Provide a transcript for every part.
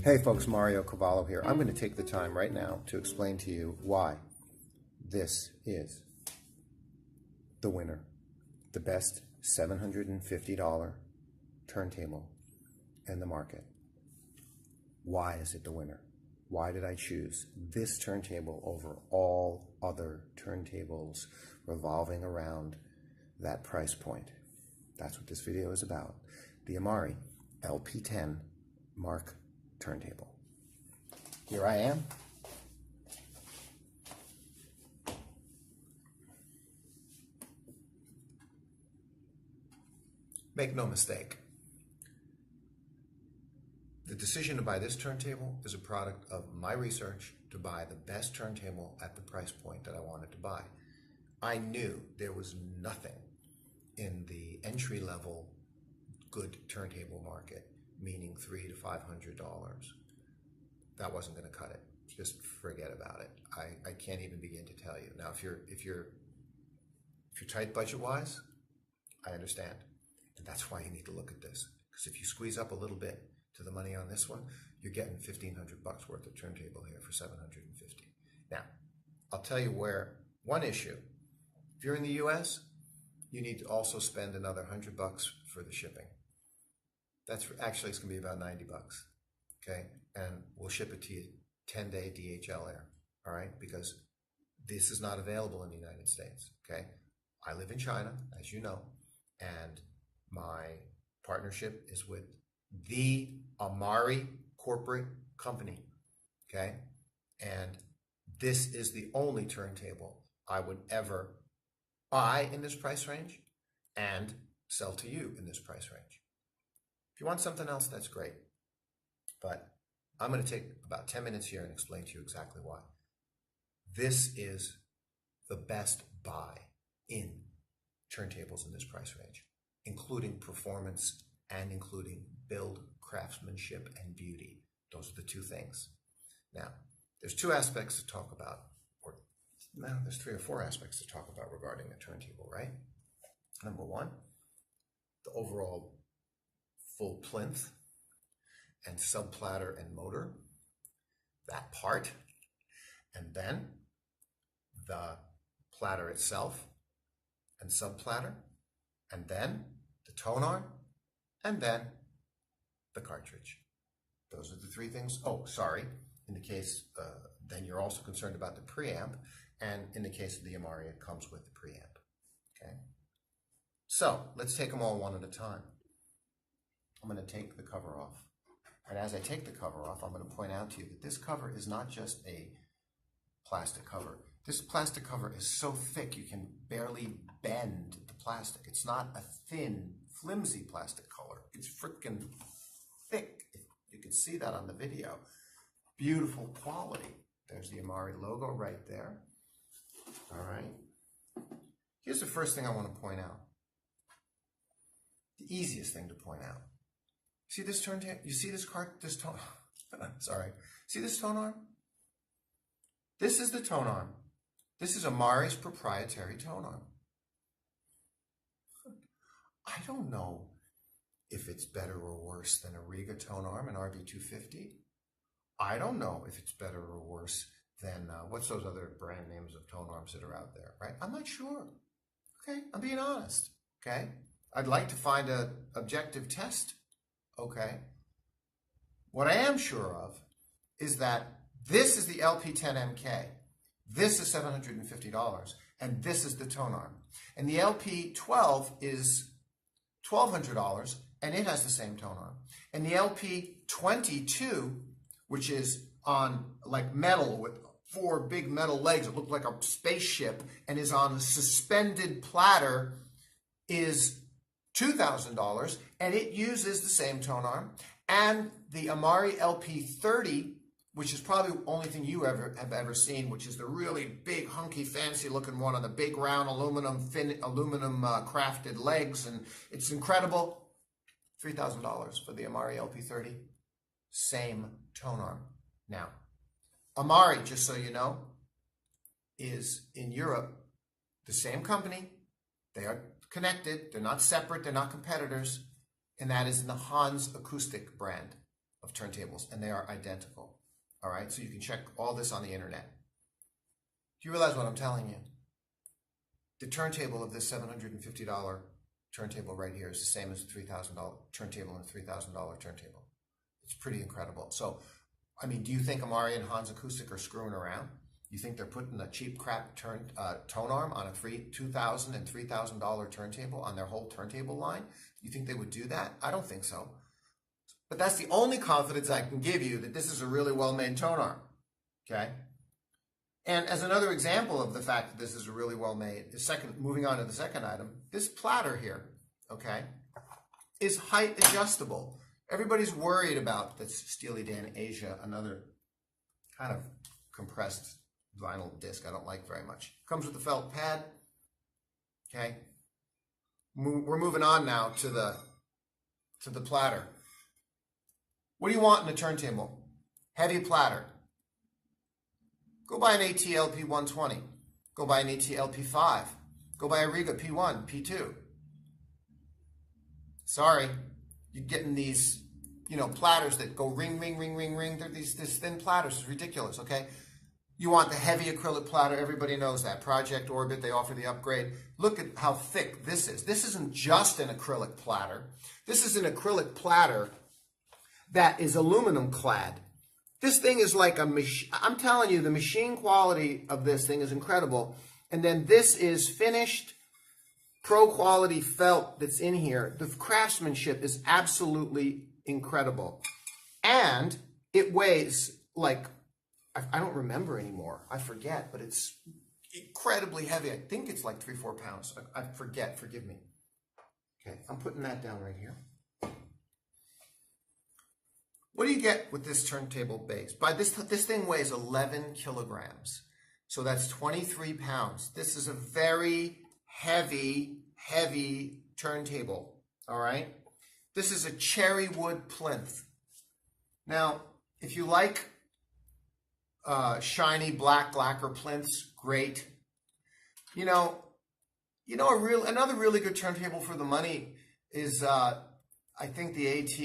Hey folks, Mario Cavolo here. I'm going to take the time right now to explain to you why this is the winner, the best $750 turntable in the market. Why is it the winner? Why did I choose this turntable over all other turntables revolving around that price point? That's what this video is about. The Amari LP10 Mark turntable. Here I am. Make no mistake, the decision to buy this turntable is a product of my research to buy the best turntable at the price point that I wanted to buy. I knew there was nothing in the entry-level good turntable market, meaning $300 to $500. That wasn't going to cut it. Just forget about it. I can't even begin to tell you. Now, if you're tight budget-wise, I understand. And that's why you need to look at this. Because if you squeeze up a little bit to the money on this one, you're getting $1,500 worth of turntable here for $750. Now, I'll tell you where one issue. If you're in the US, you need to also spend another $100 for the shipping. That's actually, it's going to be about $90. Okay, and we'll ship it to you 10-day DHL air. All right, because this is not available in the United States. Okay, I live in China, as you know, and my partnership is with the Amari corporate company. Okay, and this is the only turntable I would ever buy in this price range and sell to you in this price range. If you want something else, that's great. But I'm going to take about 10 minutes here and explain to you exactly why. This is the best buy in turntables in this price range, including performance and including build, craftsmanship, and beauty. Those are the two things. Now, there's two aspects to talk about, or now there's 3 or 4 aspects to talk about regarding a turntable, right? Number one, the overall full plinth and sub platter and motor, that part, and then the platter itself and sub platter, and then the tonearm, and then the cartridge. Those are the 3 things. Oh, sorry. In the case, then you're also concerned about the preamp, and in the case of the Amari, it comes with the preamp. Okay. So let's take them all one at a time. I'm going to take the cover off. And as I take the cover off, I'm going to point out to you that this cover is not just a plastic cover. This plastic cover is so thick you can barely bend the plastic. It's not a thin, flimsy plastic color. It's freaking thick. You can see that on the video. Beautiful quality. There's the Amari logo right there. All right. Here's the first thing I want to point out. The easiest thing to point out. See this turntable? You see this tone? Sorry. See this tonearm? This is the tonearm. This is Amari's proprietary tonearm. I don't know if it's better or worse than a Riga tonearm, an RB250. I don't know if it's better or worse than, what's those other brand names of tonearms that are out there, right? I'm not sure. Okay, I'm being honest, okay? I'd like to find an objective test. Okay. What I am sure of is that this is the LP10MK. This is $750, and this is the tonearm. And the LP12 is $1,200, and it has the same tonearm. And the LP22, which is on like metal with 4 big metal legs, it looked like a spaceship, and is on a suspended platter, is $2,000, and it uses the same tonearm. And the Amari LP30, which is probably the only thing you have ever seen, which is the really big, hunky, fancy-looking one on the big, round aluminum crafted legs, and it's incredible. $3,000 for the Amari LP30, same tonearm. Now, Amari, just so you know, is in Europe the same company. They are connected, they're not separate, they're not competitors, and that is in the Hans acoustic brand. of turntables, and they are identical. All right, so you can check all this on the internet. Do you realize what I'm telling you? The turntable of this $750 turntable right here is the same as a $3,000 turntable and a $3,000 turntable. It's pretty incredible. So, I mean, do you think Amari and Hans Acoustic are screwing around? You think they're putting a cheap crap tone arm on a $2,000 and $3,000 turntable on their whole turntable line? You think they would do that? I don't think so. But that's the only confidence I can give you that this is a really well-made tone arm, okay? And as another example of the fact that this is a really well-made, moving on to the second item, this platter here, okay, is height adjustable. Everybody's worried about this Steely Dan Asia, another kind of compressed vinyl disc I don't like very much. Comes with the felt pad, okay? We're moving on now to the platter. What do you want in a turntable? Heavy platter. Go buy an AT LP1020. Go buy an AT LP5. Go buy a Riga P1, P2. Sorry, you're getting these, platters that go ring, ring, ring, ring, ring. They're these thin platters. It's ridiculous, okay? You want the heavy acrylic platter. Everybody knows that. Project Orbit, they offer the upgrade. Look at how thick this is. This isn't just an acrylic platter. This is an acrylic platter that is aluminum clad. This thing is like a machine. I'm telling you, the machine quality of this thing is incredible. And then this is finished pro quality felt that's in here. The craftsmanship is absolutely incredible. And it weighs like, I don't remember anymore. I forget, but it's incredibly heavy. I think it's like 3-4 pounds. I forget, forgive me. Okay, I'm putting that down right here. What do you get with this turntable base? This thing weighs 11 kilograms. So that's 23 pounds. This is a very heavy, heavy turntable, all right? This is a cherrywood plinth. Now, if you like shiny black lacquer plinths, great. Another really good turntable for the money is I think the AT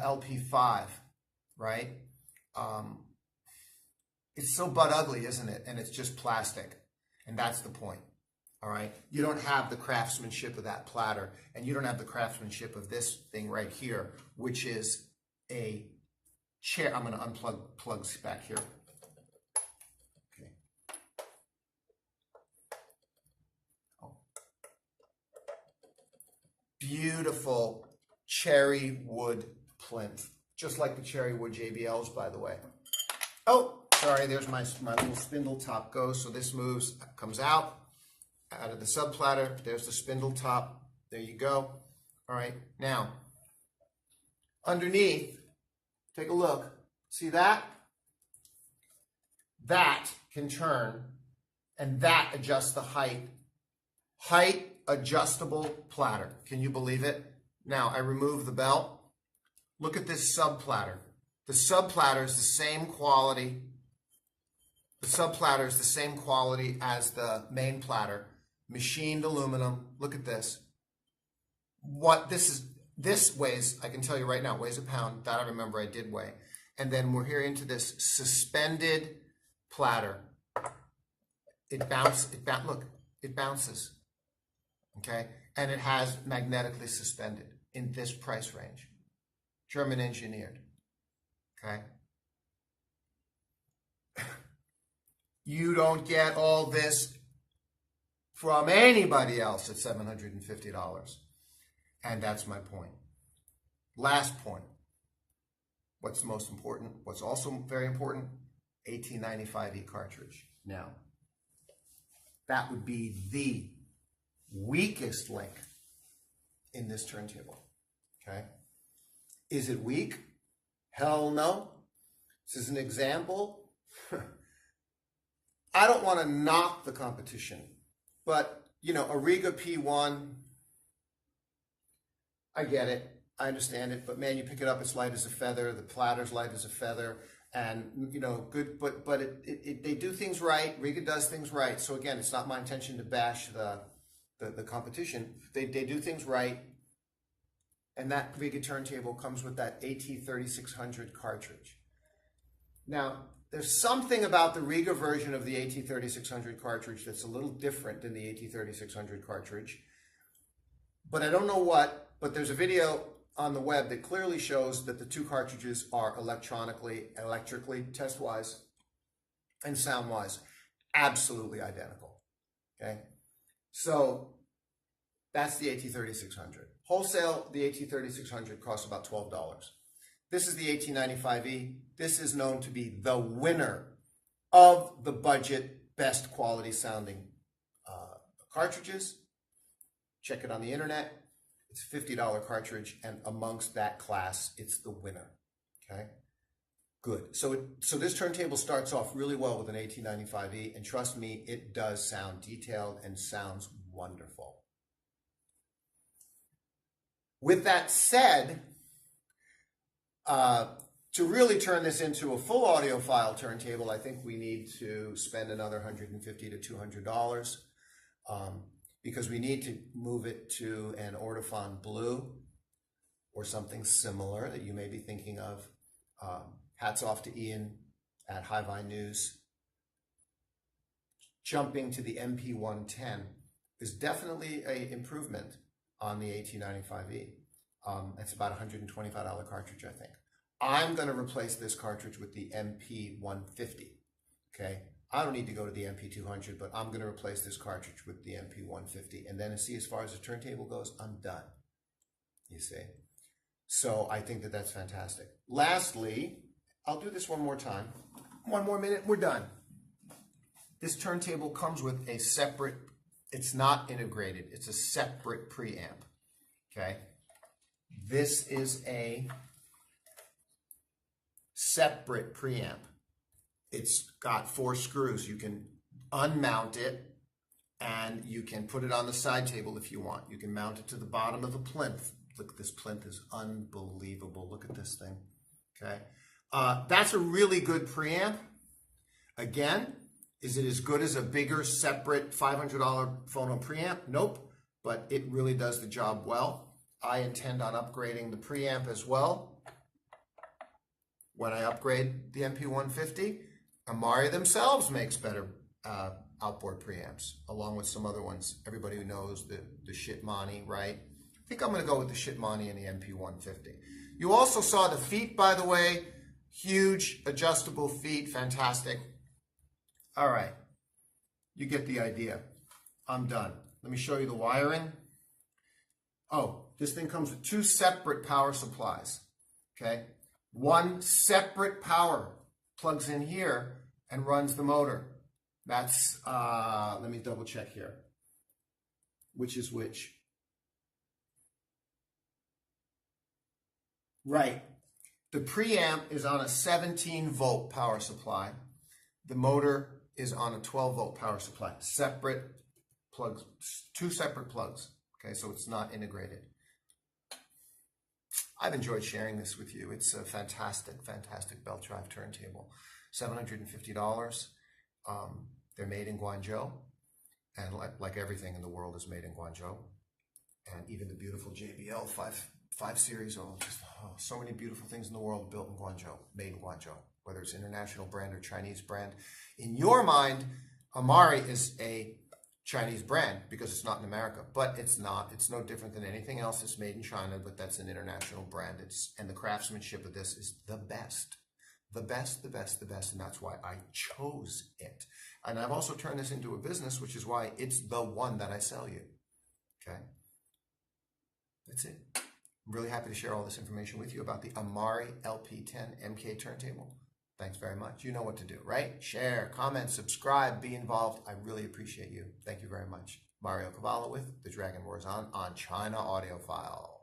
LP5. Right? It's so butt ugly, isn't it? And it's just plastic. And that's the point. All right? You don't have the craftsmanship of that platter, and you don't have the craftsmanship of this thing right here, which is a chair. I'm going to unplug plugs back here. Okay. Oh. Beautiful cherry wood plinth. Just like the cherrywood JBLs, by the way. Oh, sorry, there's my little spindle top goes. So this moves, comes out of the sub platter. There's the spindle top. There you go. All right, now, underneath, take a look. See that? That can turn, and that adjusts the height. Height adjustable platter. Can you believe it? Now, I remove the belt. Look at this sub platter. The sub platter is the same quality. The sub platter is the same quality as the main platter. Machined aluminum. Look at this. This weighs, I can tell you right now, weighs a pound. That I remember I did weigh. And then we're here into this suspended platter. It bounces. Okay? And it has magnetically suspended in this price range. German engineered, okay? You don't get all this from anybody else at $750. And that's my point. Last point. What's most important? What's also very important? 1895E cartridge. Now, that would be the weakest link in this turntable, okay? Is it weak? Hell no. This is an example. I don't want to knock the competition, but, a Riga P1, I get it. I understand it, but man, you pick it up, it's light as a feather. The platter's light as a feather, and, good, but they do things right. Riga does things right. So again, it's not my intention to bash the competition. They do things right. and that Riga turntable comes with that AT3600 cartridge. Now, there's something about the Riga version of the AT3600 cartridge that's a little different than the AT3600 cartridge, but I don't know what, but there's a video on the web that clearly shows that the two cartridges are electrically, test-wise, and sound-wise, absolutely identical, okay? So that's the AT3600. Wholesale, the AT3600 costs about $12. This is the AT95E. This is known to be the winner of the budget, best quality sounding cartridges. Check it on the internet. It's a $50 cartridge, and amongst that class, it's the winner, okay? Good. So this turntable starts off really well with an AT95E, and trust me, it does sound detailed and sounds wonderful. With that said, to really turn this into a full audiophile turntable, I think we need to spend another $150 to $200 because we need to move it to an Audiophile Blue or something similar that you may be thinking of. Hats off to Ian at Hi-Vi News. Jumping to the MP110 is definitely an improvement on the AT95E. It's about a $125 cartridge, I think. I'm going to replace this cartridge with the MP150, okay? I don't need to go to the MP200, but I'm going to replace this cartridge with the MP150. And then see, as far as the turntable goes, I'm done, you see? So I think that that's fantastic. Lastly, I'll do this one more time. One more minute, we're done. This turntable comes with a separate, it's not integrated, it's a separate preamp, okay? This is a separate preamp. It's got 4 screws. You can unmount it and you can put it on the side table if you want. You can mount it to the bottom of the plinth. Look, this plinth is unbelievable. Look at this thing, okay? That's a really good preamp. Again, is it as good as a bigger, separate $500 phono preamp? Nope, but it really does the job well. I intend on upgrading the preamp as well. When I upgrade the MP150, Amari themselves makes better outboard preamps, along with some other ones. Everybody who knows the Shitmani, right? I think I'm going to go with the Shitmani and the MP150. You also saw the feet, by the way. Huge adjustable feet, fantastic. All right, you get the idea. I'm done. Let me show you the wiring. Oh, this thing comes with 2 separate power supplies, okay? One separate power plugs in here and runs the motor. That's, let me double check here. Which is which? Right. The preamp is on a 17-volt power supply. The motor is on a 12-volt power supply. Separate plugs, 2 separate plugs. Okay, so it's not integrated. I've enjoyed sharing this with you. It's a fantastic, fantastic belt drive turntable. $750. They're made in Guangzhou, and like everything in the world is made in Guangzhou. And even the beautiful JBL 5 Series, so many beautiful things in the world built in Guangzhou, made in Guangzhou, whether it's international brand or Chinese brand. In your mind, Amari is a Chinese brand because it's not in America, but it's not. It's no different than anything else that's made in China, but that's an international brand. And the craftsmanship of this is the best. The best, the best, the best, and that's why I chose it. And I've also turned this into a business, which is why it's the one that I sell you, okay? That's it. I'm really happy to share all this information with you about the Amari LP10MK turntable. Thanks very much. You know what to do, right? Share, comment, subscribe, be involved. I really appreciate you. Thank you very much. Mario Cavolo with The Dragon Wars on China Audiophile.